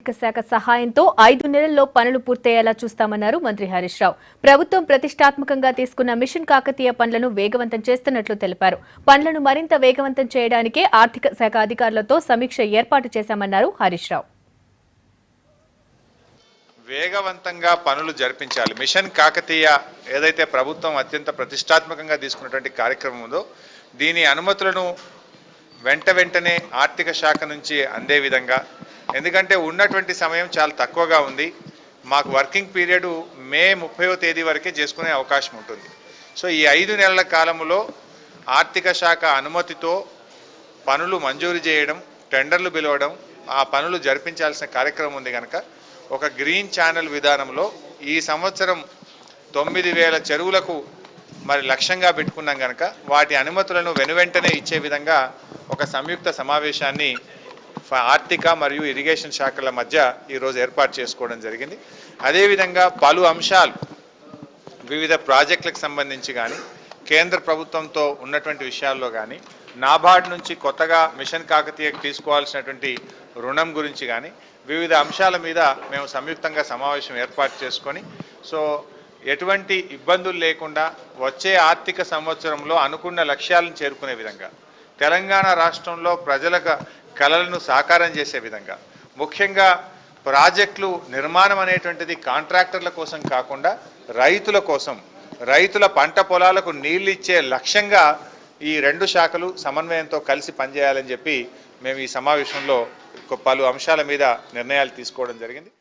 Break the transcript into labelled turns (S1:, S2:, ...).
S1: ఆర్థిక శాఖ సహాయంతో 5 నెలల్లో పనులు పూర్తయ్యేలా చూస్తామన్నారు మంత్రి హరీష్ రావు. ప్రభుత్వం ప్రతిష్టాత్మకంగా తీసుకున్న మిషన్ కాకతీయ పనులను వేగవంతం చేస్తున్నట్లు తెలిపారు. పనులను మరింత వేగవంతం చేయడానికే ఆర్థిక శాఖ అధికారులతో సమీక్ష ఏర్పాటు చేశామన్నారు హరీష్ రావు.
S2: వేగవంతంగా పనులు జరిపించాలి. మిషన్ కాకతీయ ఏదైతే ప్రభుత్వం అత్యంత ప్రతిష్టాత్మకంగా తీసుకున్నటువంటి కార్యక్రమం ఉందో దీని అనుమతులను వెంటనే ఆర్థిక శాఖ నుంచి అందే విధంగా, ఎందుకంటే ఉన్నటువంటి సమయం చాలా తక్కువగా ఉంది. మాకు వర్కింగ్ పీరియడ్ మే 30వ తేదీ వరకే చేసుకునే అవకాశం ఉంటుంది. సో ఈ 5 నెలల కాలంలో ఆర్థిక శాఖ అనుమతితో పనులు మంజూరు చేయడం, టెండర్లు పిలవడం, ఆ పనులు జరిపించాల్సిన కార్యక్రమం ఉంది కనుక ఒక గ్రీన్ ఛానల్ విధానంలో ఈ సంవత్సరం 9,000 చెరువులకు మరి లక్ష్యంగా పెట్టుకున్నాం కనుక వాటి అనుమతులను వెనువెంటనే ఇచ్చే విధంగా ఒక సంయుక్త సమావేశాన్ని ఆర్థిక మరియు ఇరిగేషన్ శాఖల మధ్య ఈరోజు ఏర్పాటు చేసుకోవడం జరిగింది. అదేవిధంగా పలు అంశాలు వివిధ ప్రాజెక్టులకు సంబంధించి కానీ, కేంద్ర ప్రభుత్వంతో ఉన్నటువంటి విషయాల్లో కానీ, నాబార్డ్ నుంచి కొత్తగా మిషన్ కాకతీయకు తీసుకోవాల్సినటువంటి రుణం గురించి కానీ వివిధ అంశాల మీద మేము సంయుక్తంగా సమావేశం ఏర్పాటు చేసుకొని ఎటువంటి ఇబ్బందులు లేకుండా వచ్చే ఆర్థిక సంవత్సరంలో అనుకున్న లక్ష్యాలను చేరుకునే విధంగా, తెలంగాణ రాష్ట్రంలో ప్రజల కలలను సాకారం చేసే విధంగా, ముఖ్యంగా ప్రాజెక్టులు నిర్మాణం అనేటువంటిది కాంట్రాక్టర్ల కోసం కాకుండా రైతుల కోసం, రైతుల పంట పొలాలకు నీళ్ళు ఇచ్చే లక్ష్యంగా ఈ 2 శాఖలు సమన్వయంతో కలిసి పనిచేయాలని చెప్పి మేము ఈ సమావేశంలో పలు అంశాల మీద నిర్ణయాలు తీసుకోవడం జరిగింది.